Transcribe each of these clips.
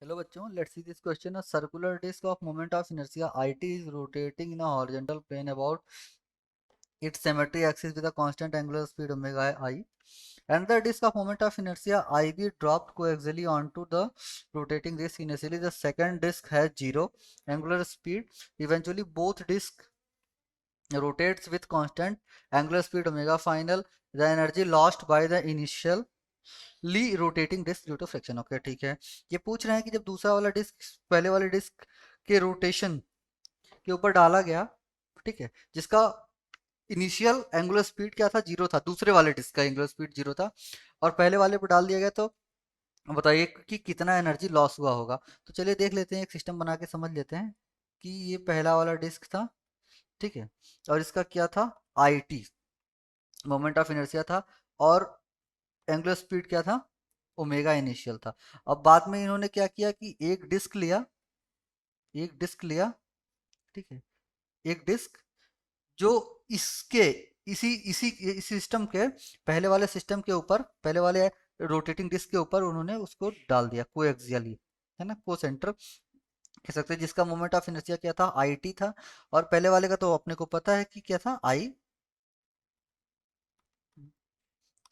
Hello बच्चों, let's see this question. A circular disk of moment of inertia it is rotating in a horizontal plane about its symmetry axis with a constant angular speed omega I, and the disk of moment of inertia ib dropped coaxially onto the rotating disk. Initially the second disk has zero angular speed. Eventually both disks rotates with constant angular speed omega. Final, the energy lost by the initial ली rotating disc due to friction. Okay ठीक है। ये पूछ रहे हैं कि जब दूसरा वाला डिस्क पहले वाले डिस्क के रोटेशन के ऊपर डाला गया, ठीक है, जिसका इनिशियल एंगुलर स्पीड क्या था, जीरो था, दूसरे वाले डिस्क का एंगुलर स्पीड जीरो था और पहले वाले पर डाल दिया गया, तो बताइए कि कितना एनर्जी लॉस हुआ होगा। तो चलिए देख लेते हैं, एक सिस्टम बना के समझ लेते हैं कि ये पहला वाला डिस्क था, ठीक है, और इसका क्या था, I T moment of inertia था, और एंगुलर स्पीड क्या था, ओमेगा इनिशियल था। अब बाद में इन्होंने क्या किया कि एक डिस्क लिया, एक डिस्क लिया, ठीक है, एक डिस्क जो इसके इसी इसी इस सिस्टम के पहले वाले सिस्टम के ऊपर, पहले वाले रोटेटिंग डिस्क के ऊपर उन्होंने उसको डाल दिया कोएक्सियली, है ना, को सेंटर कह सकते हैं, जिसका मोमेंट ऑफ इनर्शिया क्या था, आई टी था। और पहले वाले का तो अपने को पता है कि क्या था, आई,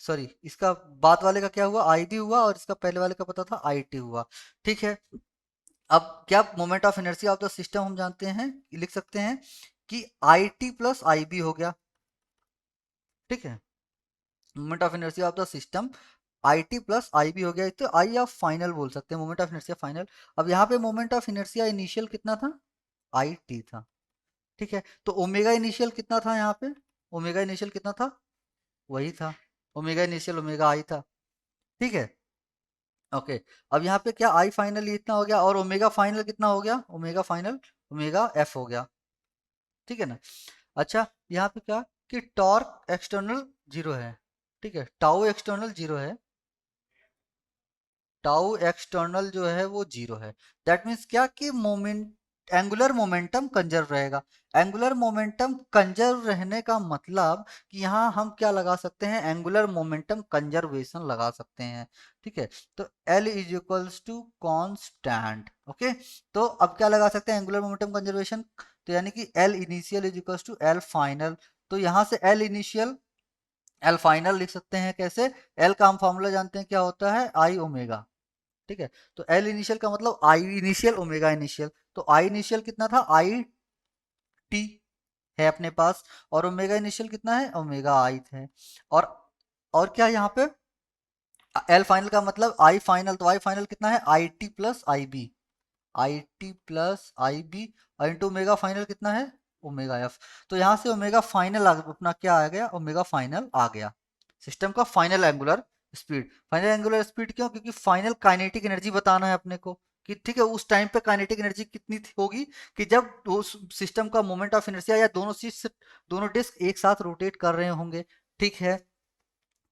सॉरी, इसका बाद वाले का क्या हुआ, आई बी हुआ, और इसका पहले वाले का पता था आई टी हुआ, ठीक है। अब क्या moment of inertia of the system हम जानते हैं, लिख सकते हैं कि I T plus I B हो गया, ठीक है, moment of inertia of the system I T plus I B हो गया, तो आई ऑफ फाइनल बोल सकते हैं, मोमेंट ऑफ इनर्शिया फाइनल। अब यहाँ पे मोमेंट ऑफ इनर्शिया इनिशियल कितना था, आई टी था, ठीक है, तो ओमेगा इनिशियल कितना था यहाँ पे, ओमेगा इनिशियल कितना था, वही था, ओमेगा इनिशियल ओमेगा आई था, ठीक है, ओके। अब यहाँ पे क्या आई फाइनल इतना हो गया, और ओमेगा फाइनल कितना हो गया, ओमेगा फाइनल ओमेगा एफ हो गया, ठीक है ना। अच्छा, यहाँ पे क्या कि टॉर्क एक्सटर्नल जीरो है, ठीक है, टाउ एक्सटर्नल जीरो है, टाउ एक्सटर्नल जो है वो जीरो है। दैट मीन्स क्या कि मोमेंट एंगुलर मोमेंटम कंजर्व रहेगा। एंगुलर मोमेंटम कंजर्व रहने का मतलब कि यहाँ हम क्या लगा सकते हैं, एंगुलर मोमेंटम कंजर्वेशन लगा सकते हैं, ठीक है। तो L is equals to constant, okay. तो अब क्या लगा सकते हैं, एंगुलर मोमेंटम कंजर्वेशन, तो यानी कि L initial is equals to L final. तो यहाँ से L इनिशियल L फाइनल लिख सकते हैं कैसे, L का हम फॉर्मूला जानते हैं क्या होता है, आई ओमेगा, ठीक है। तो एल इनिशियल का मतलब आई इनिशियल ओमेगा इनिशियल, तो आई इनिशियल कितना था, आई टी है अपने पास, और ओमेगा इनिशियल कितना है, ओमेगा आई है। और और क्या यहाँ पे एल फाइनल का मतलब आई फाइनल, तो आई फाइनल कितना है, I T plus I B, I T plus I B, और इंटू ओमेगा फाइनल कितना है, ओमेगा एफ। तो यहाँ से ओमेगा फाइनल अपना क्या आ गया, ओमेगा फाइनल आ गया, सिस्टम का final angular speed. Final angular speed क्यों, क्योंकि फाइनल काइनेटिक एनर्जी बताना है अपने को, कि ठीक है उस टाइम पे काइनेटिक एनर्जी कितनी होगी, कि जब उस सिस्टम का मोमेंट ऑफ इनर्शिया या दोनों डिस्क एक साथ रोटेट कर रहे होंगे, ठीक है।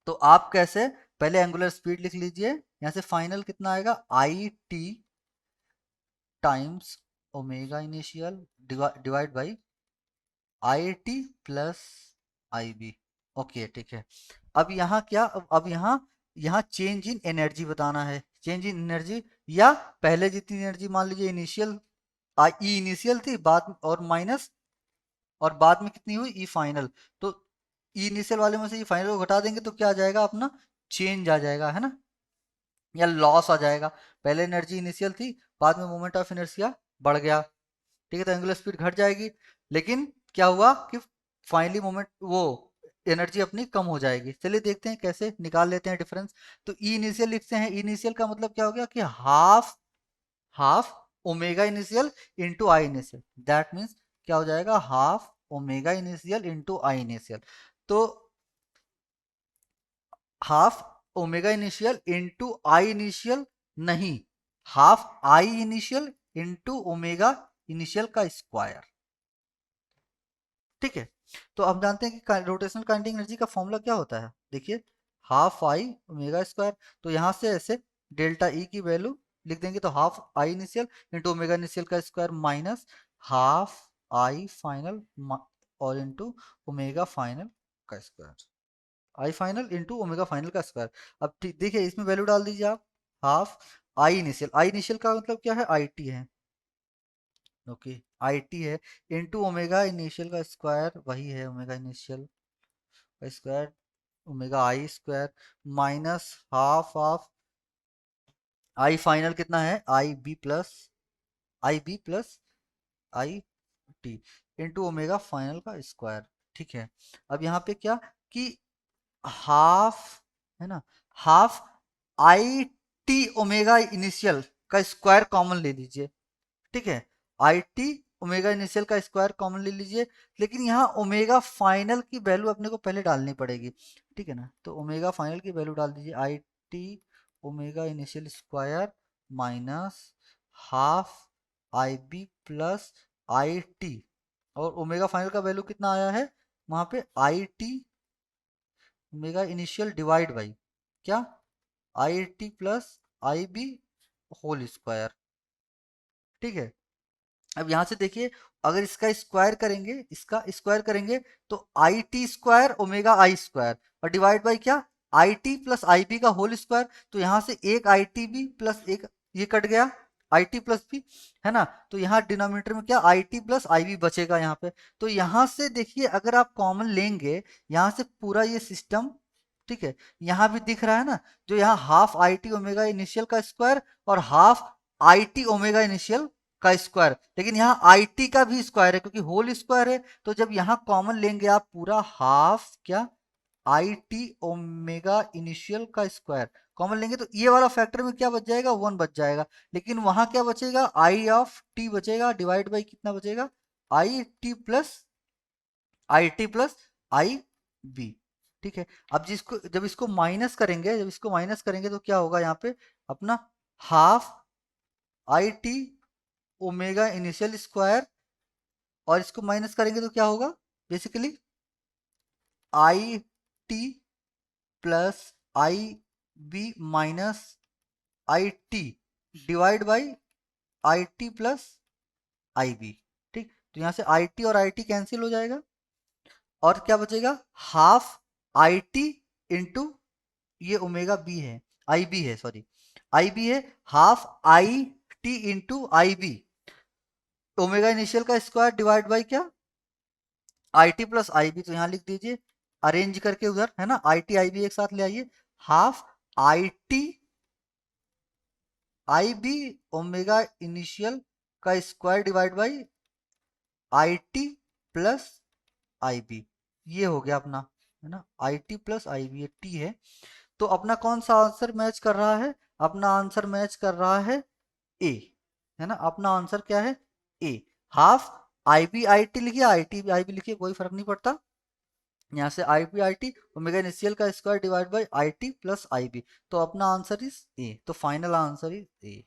तो आप कैसे, पहले एंगुलर स्पीड लिख लीजिए, यहाँ से फाइनल कितना आएगा, I T times omega initial divide by I T plus I B, okay ठीक है। अब यहाँ क्या, अब यहाँ यहाँ चेंज इन एनर्जी बताना है, चेंज इन एनर्जी, या पहले जितनी एनर्जी मान लीजिए इनिशियल ई इनिशियल थी, बाद और माइनस, और बाद में कितनी हुई, ई फाइनल। तो ई इनिशियल वाले में से ई फाइनल को घटा देंगे तो क्या आ जाएगा अपना, चेंज आ जाएगा, है ना, या लॉस आ जाएगा। पहले एनर्जी इनिशियल थी, बाद में मोमेंट ऑफ इनर्शिया बढ़ गया, ठीक है, तो एंगुलर स्पीड घट जाएगी। लेकिन क्या हुआ कि फाइनली मोमेंट वो एनर्जी अपनी कम हो जाएगी। चलिए देखते हैं कैसे निकाल लेते हैं डिफरेंस। तो ई इनिशियल लिखते हैं, ई इनिशियल का मतलब क्या हो गया कि half, half omega initial into I initial, that means क्या हो जाएगा, half omega initial into I initial. तो half omega initial into I initial, नहीं, half I initial into omega initial का स्क्वायर, ठीक है। तो हम जानते हैं कि रोटेशनल काइनेटिक एनर्जी का फॉर्मूला क्या होता है, देखिए, हाफ आई ओमेगा स्क्वायर। तो यहाँ से ऐसे डेल्टा ई की वैल्यू लिख देंगे, तो half I initial into omega initial का square minus half I final और इंटू ओमेगा फाइनल का square, I final into omega final का स्क्वायर। अब देखिए इसमें वैल्यू डाल दीजिए आप, हाफ आई इनिशियल का मतलब क्या है, आई टी है, ओके, आई टी है, इंटू ओमेगा इनिशियल का स्क्वायर, वही है ओमेगा इनिशियल का square, omega I square, minus half of I final कितना है, I B plus I T into omega final का स्क्वायर। ठीक है, अब यहाँ पे क्या कि हाफ, है ना, half I T omega initial का स्क्वायर कॉमन ले लीजिए। ठीक है, आई टी ओमेगा इनिशियल का स्क्वायर कॉमन ले लीजिए, लेकिन यहाँ ओमेगा फाइनल की वैल्यू अपने को पहले डालनी पड़ेगी। ठीक है ना, तो ओमेगा फाइनल की वैल्यू डाल दीजिए, I T omega initial square minus half I B plus I T, और ओमेगा फाइनल का वैल्यू कितना आया है वहां पे, I T omega initial divide by क्या, I T plus I B whole square. ठीक है, अब यहां से देखिए, अगर इसका स्क्वायर करेंगे, इसका स्क्वायर करेंगे, तो I T square omega I square और डिवाइड बाई क्या, I T plus I B का होल स्क्वायर, तो यहां से एक आई टी बी प्लस एक ये कट गया आई टी प्लस बी, है ना, तो यहाँ डिनोमिनेटर में क्या I T plus I B बचेगा यहाँ पे। तो यहाँ से देखिए अगर आप कॉमन लेंगे, यहाँ से पूरा ये सिस्टम, ठीक है, यहाँ भी दिख रहा है ना, जो यहाँ half I T omega initial का स्क्वायर और half I T omega initial का स्क्वायर, लेकिन यहाँ आई टी का भी स्क्वायर है क्योंकि होल स्क्वायर है, तो जब यहाँ कॉमन लेंगे आप पूरा हाफ क्या, आई टी ओमेगा इनिशियल का स्क्वायर कॉमन लेंगे, तो ये वाला फैक्टर में क्या बच जाएगा, वन बच जाएगा, लेकिन वहां क्या बचेगा, आई ऑफ टी बचेगा, डिवाइड बाई कितना बचेगा, I T plus I B. ठीक है, अब जिसको जब इसको माइनस करेंगे, जब इसको माइनस करेंगे तो क्या होगा यहाँ पे अपना, half I T omega initial square, और इसको माइनस करेंगे तो क्या होगा, basically I T plus I B minus I T divide by I T plus I B. ठीक, तो यहाँ से आई टी और आई टी कैंसिल हो जाएगा, और क्या बचेगा, हाफ आई टी इंटू ये ओमेगा बी है, आई बी है, सॉरी आई बी है, half I T into I B omega initial का स्क्वायर डिवाइड बाई क्या, I T plus I B, तो यहाँ लिख दीजिए अरेंज करके उधर, है ना, आई टी आई बी एक साथ ले आइए, half I T I B omega initial का square divide by I T plus I B, ये हो गया अपना, है ना, I T plus I B, ये टी है, तो अपना कौन सा आंसर मैच कर रहा है, अपना आंसर मैच कर रहा है ए, है ना, अपना आंसर क्या है, A, half I B I T लिखिए, आई टी आई बी लिखिए, कोई फर्क नहीं पड़ता, यहाँ से I B I T omega initial का square divide by I T plus I B, तो अपना आंसर इज ए, तो फाइनल आंसर इज ए।